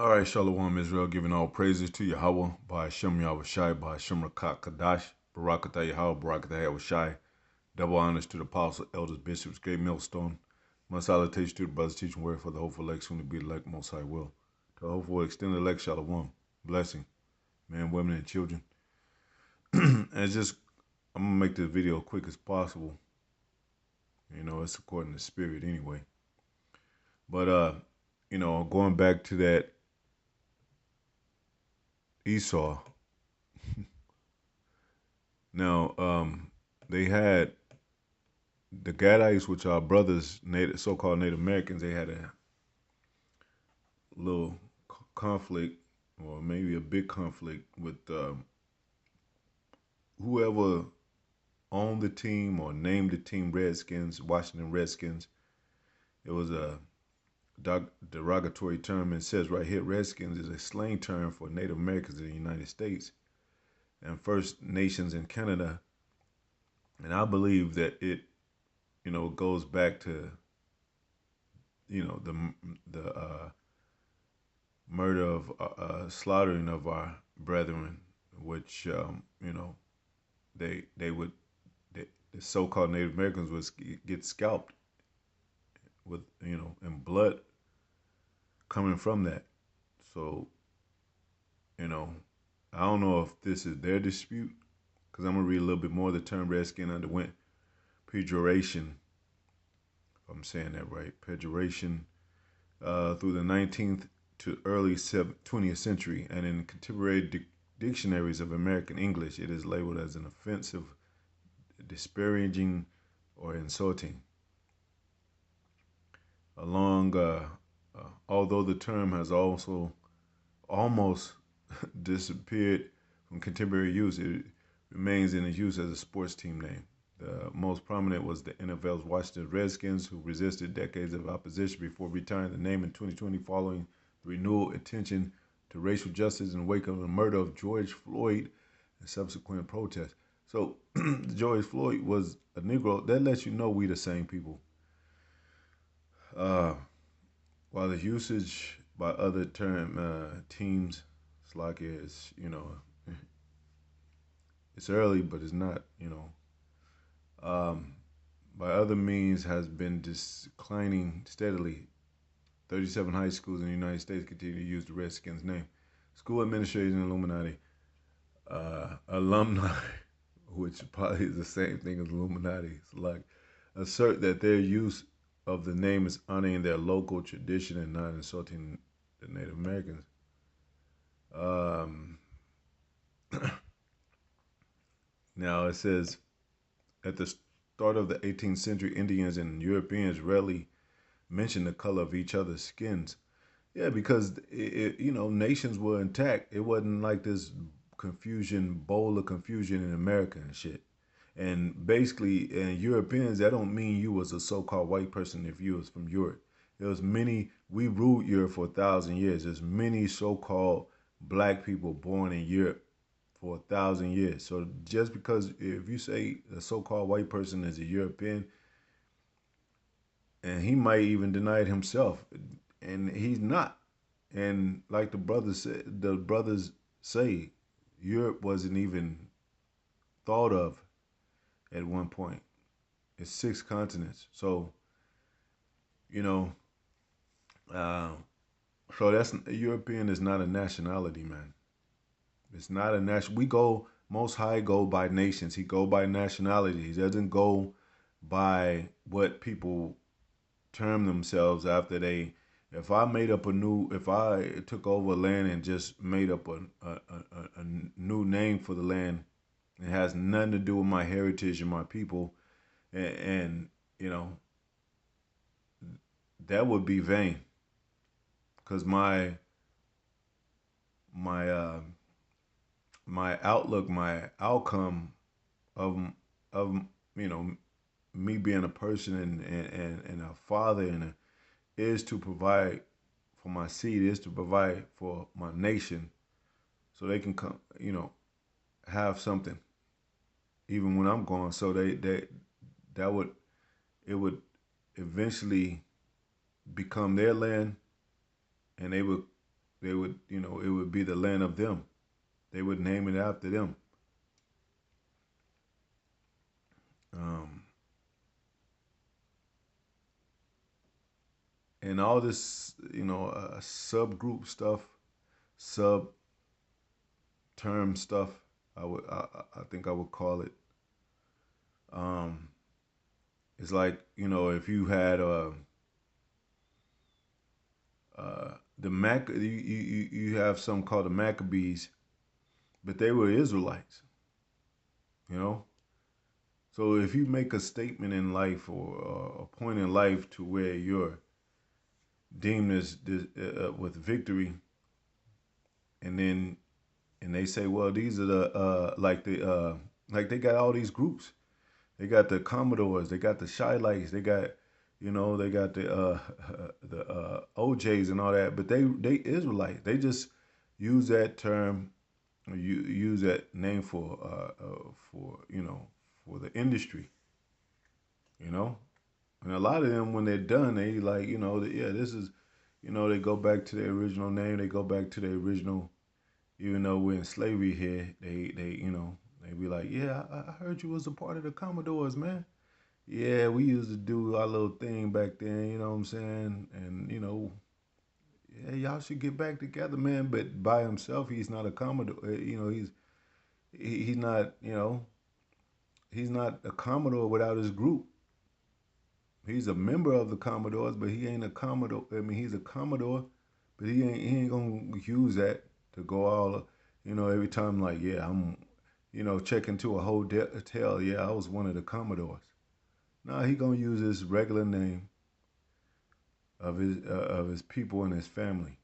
All right, Shalom Israel, giving all praises to Yahweh, by Hashem Yahushai, by Hashem Rakak Kadash, Barakatah Yahweh, Barakatah Yahushai. Double honors to the apostles, elders, bishops, great millstone. Much salutation to the brothers teaching word for the hopeful elect, soon to be elect, most high will. To the hopeful extended elect, Shalom, blessing, men, women, and children. And it's just, I'm going to make this video as quick as possible. You know, it's according to spirit anyway. But, going back to that Esau. Now, they had the Gadites, which are brothers, so-called Native Americans. They had a little conflict, or maybe a big conflict, with whoever owned the team or named the team Redskins, Washington Redskins. It was a derogatory term. It says right here, Redskins is a slang term for Native Americans in the United States and First Nations in Canada. And I believe that it goes back to, the murder of slaughtering of our brethren, which the so-called Native Americans would get scalped with and blood coming from that. So I don't know if this is their dispute, because I'm gonna read a little bit more. The term redskin underwent pejoration, if I'm saying that right, pejoration through the 19th to early 20th century, and in contemporary dictionaries of American English, it is labeled as an offensive, disparaging, or insulting. Although the term has also almost disappeared from contemporary use, it remains in its use as a sports team name. The most prominent was the NFL's Washington Redskins, who resisted decades of opposition before retiring the name in 2020 following the renewed attention to racial justice in the wake of the murder of George Floyd and subsequent protests. So George Floyd was a Negro. That lets you know we the same people. While the usage by other teams, it's like it's early, but it's not, by other means has been declining steadily. 37 high schools in the United States continue to use the Redskins name. School administrators and Illuminati, alumni, which probably is the same thing as Illuminati, assert that their use of the name is honoring their local tradition and not insulting the Native Americans. Now it says, at the start of the 18th century, Indians and Europeans rarely mentioned the color of each other's skins. Yeah, because nations were intact. It wasn't like this bowl of confusion in America and shit. And basically, Europeans, that don't mean you was a so-called white person if you was from Europe. There was we ruled Europe for 1,000 years. There's many so-called black people born in Europe for 1,000 years. So just because if you say a so-called white person is a European, and he might even deny it himself, and he's not. And like the brothers say, Europe wasn't even thought of at one point. It's 6 continents. So, you know, uh, so that's European is not a nationality, man. It's not a nation. Most High go by nations. He go by nationality. He doesn't go by what people term themselves after they. If I took over land and just made up a new name for the land, it has nothing to do with my heritage and my people, and that would be vain, because my my outlook, my outcome of of me being a person and a father is to provide for my seed, is to provide for my nation, so they can come, have something even when I'm gone. So that would it would eventually become their land, and they would They would, it would be the land of them. They would name it after them. Um, and all this, subgroup stuff, sub term stuff. I think I would call it. Um, it's like if you had the you have some called the Maccabees, but they were Israelites. You know, so if you make a statement in life or a point in life to where you're deemed as with victory, and then they say, well, these are the like they got all these groups. They got the Commodores, they got the Shylights, they got they got the the OJs and all that. But they Israelites. They just use that term, or use that name for for the industry. You know, and a lot of them when they're done, they like yeah, this is they go back to their original name. They go back to their original. Even though we're in slavery here, they they be like, yeah, I heard you was a part of the Commodores, man. Yeah, we used to do our little thing back then, you know what I'm saying? And yeah, y'all should get back together, man. But by himself, he's not a Commodore. He's not, he's not a Commodore without his group. He's a member of the Commodores, but he ain't a Commodore. I mean, he's a Commodore, but he ain't gonna use that to go all, every time like, yeah, I'm, checking to a hotel. Yeah, I was one of the Commodores. No, he gonna use his regular name of his people and his family.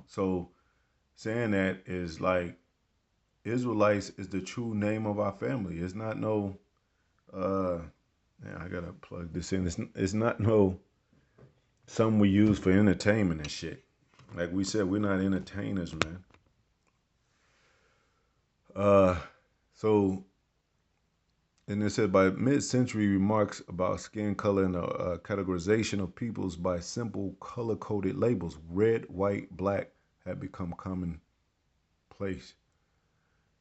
So saying that is like Israelites is the true name of our family. It's not no. Uh, Man, I gotta plug this in. It's not no something we use for entertainment and shit. Like we said, we're not entertainers, man. Uh, so and it said by mid-century remarks about skin color and the categorization of peoples by simple color-coded labels, red, white, black, had become commonplace.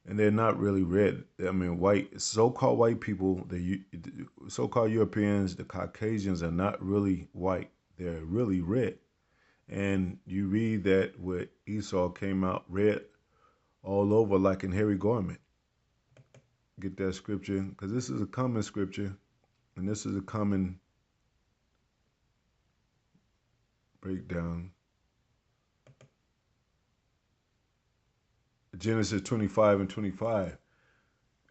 And they're not really red. I mean, white, so-called white people, the so-called Europeans, the Caucasians are not really white. They're really red. And you read that where Esau came out red all over like in hairy garment. Get that scripture because this is a common scripture, and this is a common breakdown. Genesis 25 and 25.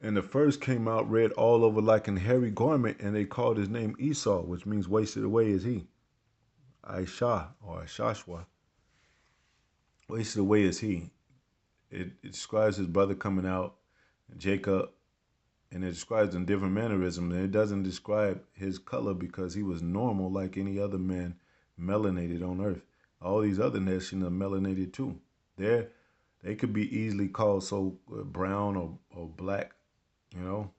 And the first came out red all over like an hairy garment, and they called his name Esau, which means wasted away is he. Aisha or Ashashwa. Wasted away is he. It describes his brother coming out, Jacob, and it describes in different mannerisms. And it doesn't describe his color because he was normal like any other man melanated on earth. All these other nations are melanated too. They could be easily called so brown or black, you know.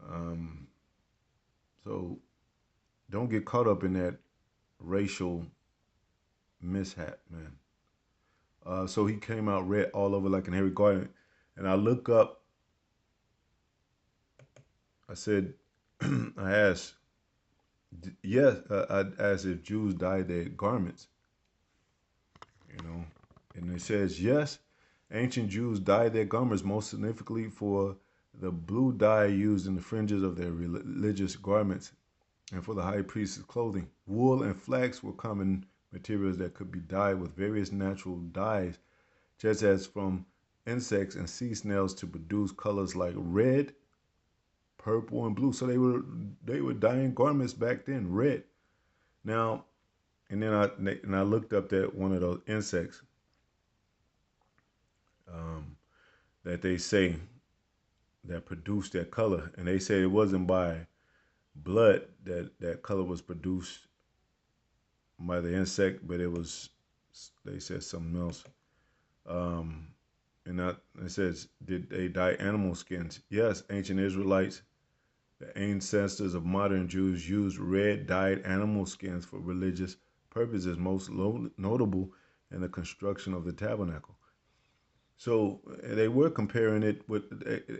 Um, so don't get caught up in that racial mishap, man. So he came out red all over like an hairy garden. And I look up, I said, I asked, yes, I asked if Jews dyed their garments, you know. And it says, yes, ancient Jews dyed their garments most significantly for the blue dye used in the fringes of their religious garments and for the high priest's clothing. Wool and flax were common materials that could be dyed with various natural dyes, just as from insects and sea snails to produce colors like red, purple, and blue. So they were dyeing garments back then, red. Now, and I looked up that one of those insects um, that they say that produced that color, and they say it wasn't by blood that that color was produced by the insect, but it was they said something else. Um, and it says, did they dye animal skins? Yes, ancient Israelites, the ancestors of modern Jews, used red dyed animal skins for religious purpose is most notable in the construction of the tabernacle. So they were comparing it with,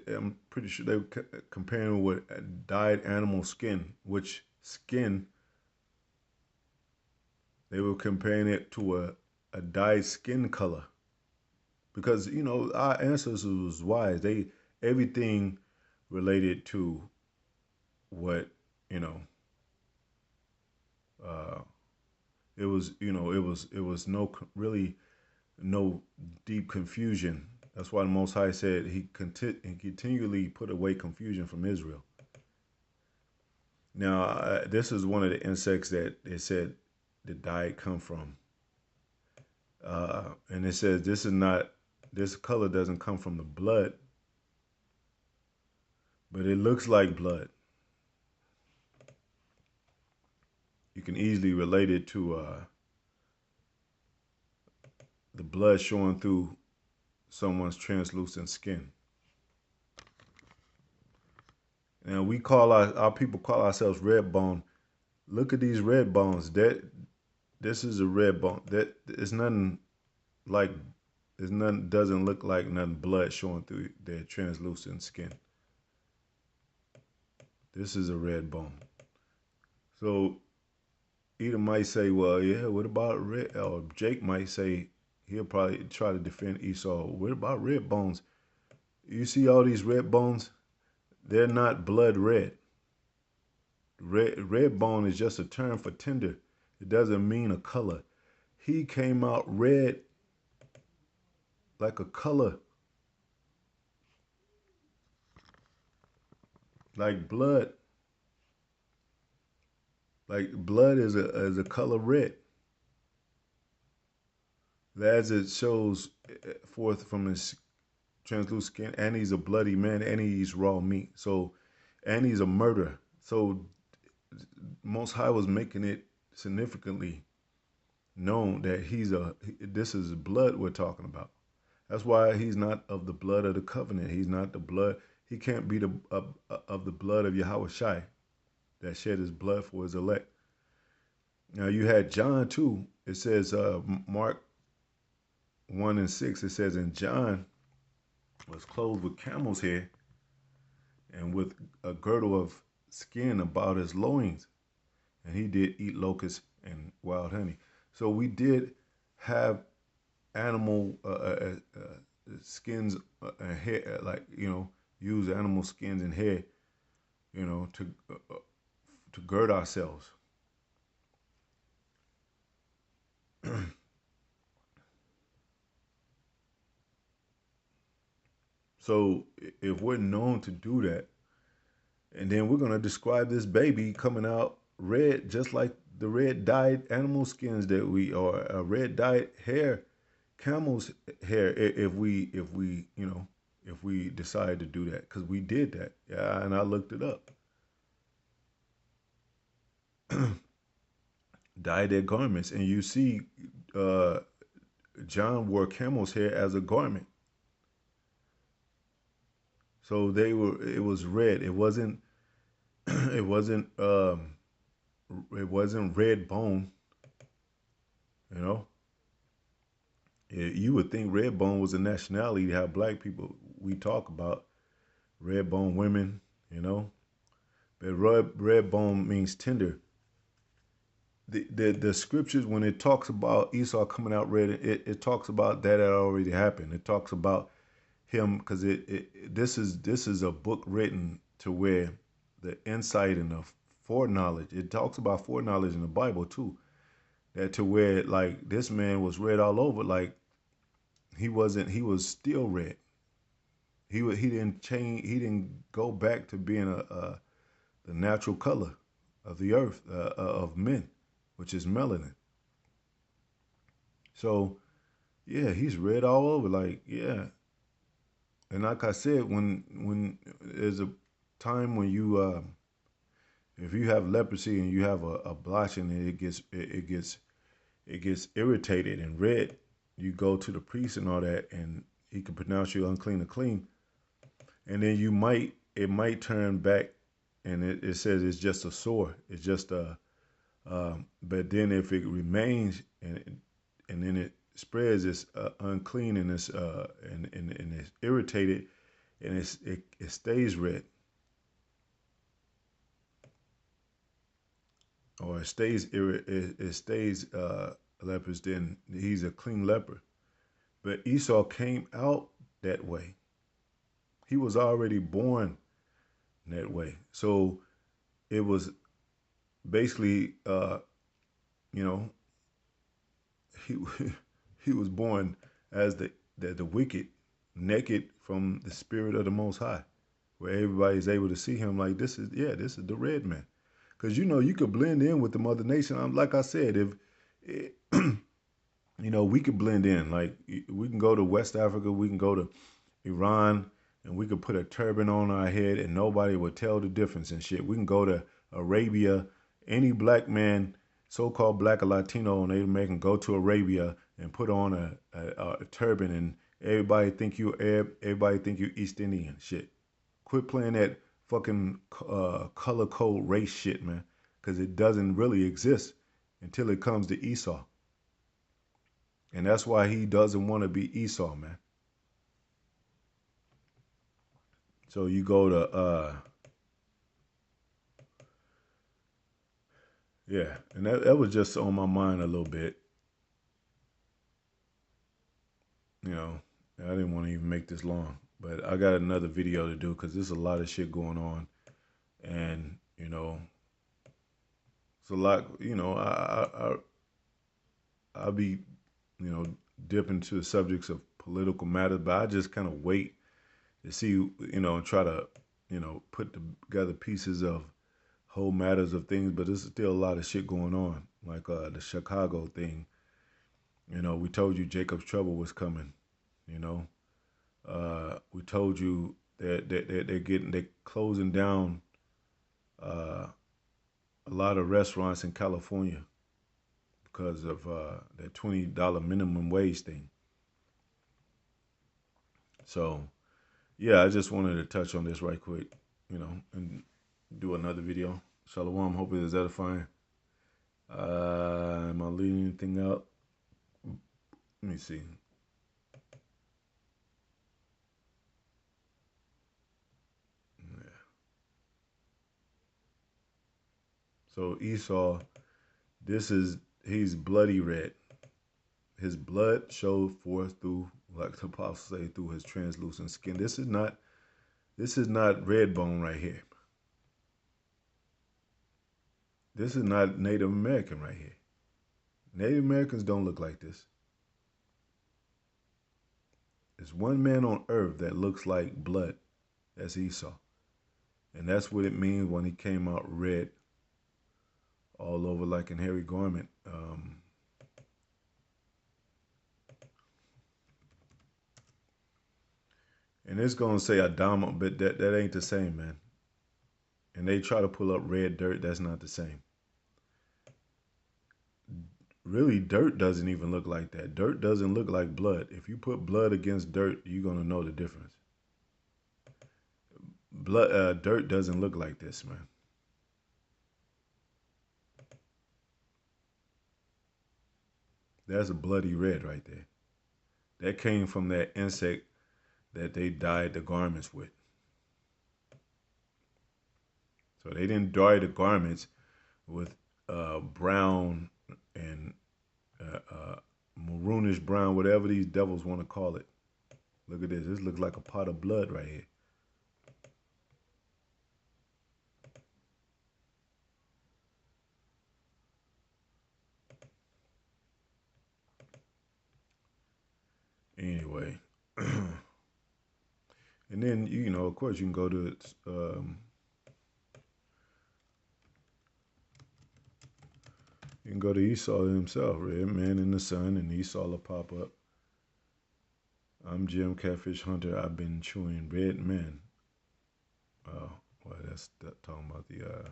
I'm pretty sure they were comparing it with dyed animal skin, which skin, they were comparing it to a dyed skin color. Because, our ancestors was wise. They, everything related to what, you know, uh, it was really no deep confusion. That's why the Most High said he continually put away confusion from Israel. Now, this is one of the insects that it said the diet come from, and it says this color doesn't come from the blood, but it looks like blood. You can easily relate it to the blood showing through someone's translucent skin. Now we call our people call ourselves red bone. Look at these red bones. This is a red bone. That it's nothing like there's nothing doesn't look like nothing blood showing through their translucent skin. This is a red bone. So Edom might say, well, yeah, what about red? Or Jake might say he'll probably try to defend Esau. What about red bones? You see all these red bones? They're not blood red. Red bone is just a term for tender. It doesn't mean a color. He came out red like a color, like blood. Like blood is a color red, as it shows forth from his translucent skin. And he's a bloody man, and he eats raw meat. So, and he's a murderer. So, Most High was making it significantly known that this is blood we're talking about. That's why he's not of the blood of the covenant. He's not the blood. He can't be of the blood of Yahweh Shai that shed his blood for his elect. Now you had John too. It says Mark 1:6. It says, and John was clothed with camel's hair and with a girdle of skin about his loins, and he did eat locusts and wild honey. So we did have animal skins and hair, like use animal skins and hair, to gird ourselves. So if we're known to do that, and then we're gonna describe this baby coming out red, just like the red dyed animal skins that we or red dyed hair, camel's hair. If we decide to do that, because we did that, yeah, and I looked it up. Dye their garments, and you see, uh, John wore camel's hair as a garment. So they were. It was red. It wasn't. It wasn't. It wasn't red bone. You know. You would think red bone was a nationality. How black people we talk about red bone women. You know. But red bone means tender. The scriptures when it talks about Esau coming out red, it talks about that had already happened. It talks about him because this is a book written to where the insight and the foreknowledge. It talks about foreknowledge in the Bible too. That to where like this man was red all over, like he wasn't. He was still red. He didn't change. He didn't go back to being a the natural color of the earth of men, which is melanin. So yeah, he's red all over. Like yeah, and like I said, when there's a time when if you have leprosy and you have a blotch and it gets irritated and red, you go to the priest and all that, and he can pronounce you unclean or clean, and then it might turn back, and it says it's just a sore, it's just But then if it remains and then it spreads, it's unclean and and it's irritated and it stays red or it stays leprous. Then he's a clean leper. But Esau came out that way. He was already born that way. So it was basically, you know, he he was born as the wicked, naked from the spirit of the Most High, where everybody's able to see him like this is the red man, because you could blend in with the mother nation. Like I said, if we could blend in, like we can go to West Africa, we can go to Iran, and we could put a turban on our head and nobody would tell the difference and shit. We can go to Arabia, any black man, so-called black or Latino, and Native American, go to Arabia and put on a turban and everybody think you Arab, everybody think you East Indian shit. Quit playing that fucking color code race shit, man, because it doesn't really exist until it comes to Esau. And that's why he doesn't want to be Esau, man. So you go to yeah, and that was just on my mind a little bit. You know, I didn't want to even make this long, but I got another video to do because there's a lot of shit going on, and it's a lot. I'll be dip into the subjects of political matters, but I just kind of wait to see and try to put together pieces of whole matters of things. But there's still a lot of shit going on, like the Chicago thing. We told you Jacob's trouble was coming. You know, we told you that they're closing down uh, a lot of restaurants in California because of that $20 minimum wage thing. So yeah, I just wanted to touch on this right quick, and do another video. Shalom, hope it is edifying. Am I leaving anything out? Let me see. Yeah. So Esau, he's bloody red. His blood showed forth through, like the apostle say, through his translucent skin. This is not red bone right here. This is not Native American right here. Native Americans don't look like this. There's one man on earth that looks like blood. That's Esau. And that's what it means when he came out red all over like an hairy garment. And it's gonna say Adama, but that ain't the same, man. And they try to pull up red dirt. That's not the same. Really, dirt doesn't even look like that. Dirt doesn't look like blood. If you put blood against dirt, you're gonna know the difference. Dirt doesn't look like this, man. That's a bloody red right there. That came from that insect that they dyed the garments with. So they didn't dye the garments with brown and maroonish brown, whatever these devils want to call it. Look at this. This looks like a pot of blood right here. Anyway, and then of course, you can go to Esau himself, Red Man in the Sun, and Esau will pop up. I'm Jim Catfish Hunter. I've been chewing red men. Oh, well, that's talking about the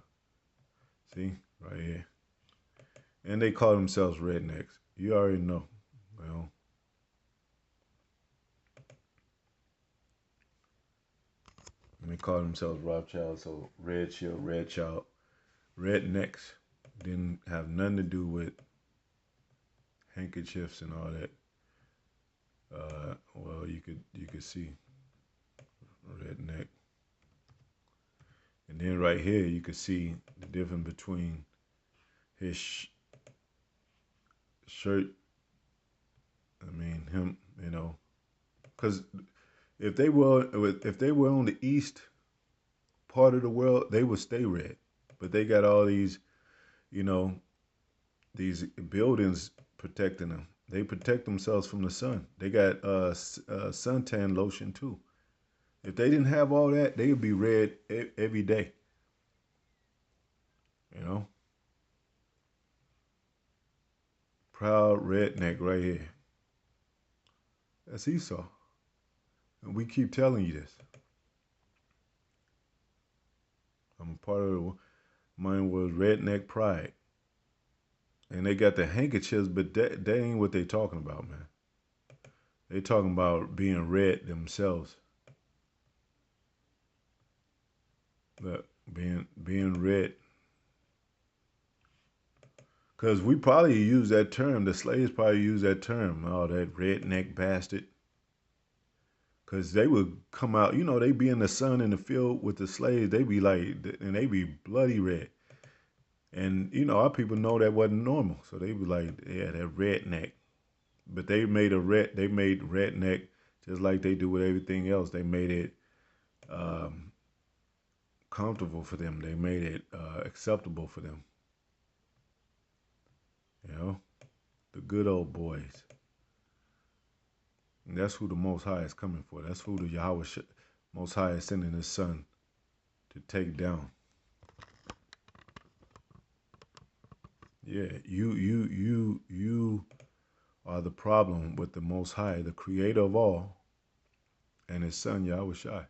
see right here, and they call themselves rednecks. You already know. Well, and they call themselves Rothschild, so Red Shield, Red Child, Rednecks. Didn't have nothing to do with handkerchiefs and all that. Well, you could see redneck, and then right here you could see the difference between his shirt. I mean him, because if they were on the east part of the world, they would stay red. But they got all you know, these buildings protecting them. They protect themselves from the sun. They got suntan lotion too. If they didn't have all that, they would be red every day. You know, proud redneck right here. That's Esau, and we keep telling you this. I'm a part of mine was redneck pride, and they got the handkerchiefs, but that ain't what they talking about, man. They talking about being red themselves. Look, being red. Because we probably use that term. The slaves probably use that term. Oh, that redneck bastard. Because they would come out, they be in the sun in the field with the slaves. They be like, and they be bloody red. And, our people know that wasn't normal. So they be like, yeah, that redneck. But they made redneck just like they do with everything else. They made it um, comfortable for them. They made it acceptable for them. You know, the good old boys. And that's who the Most High is coming for. That's who the Most High is sending His Son to take down. Yeah, you are the problem with the Most High, the Creator of all, and His Son Yahweh Shai.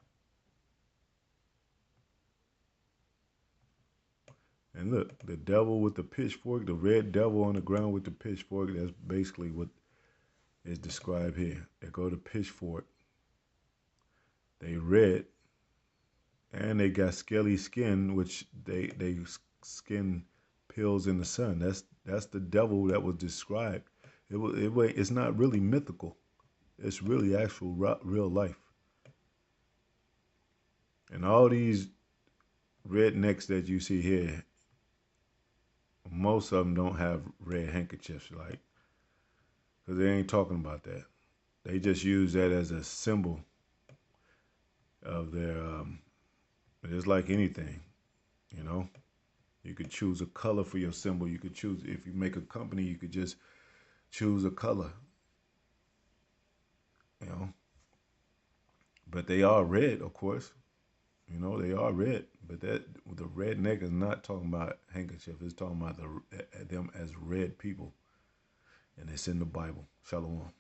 And look, the devil with the pitchfork, the red devil on the ground with the pitchfork. That's basically what is described here. They go to pitchfork. They red, and they got scaly skin, which they skin peels in the sun. That's the devil that was described. It's not really mythical. It's really actual real life. And all these rednecks that you see here, most of them don't have red handkerchiefs, like, because they ain't talking about that. They just use that as a symbol of their. It's like anything, you know. You could choose a color for your symbol. You could choose, if you make a company, you could just choose a color, you know. But they are red, of course. They are red. But the redneck is not talking about handkerchief. It's talking about them as red people, and it's in the Bible. Shalom.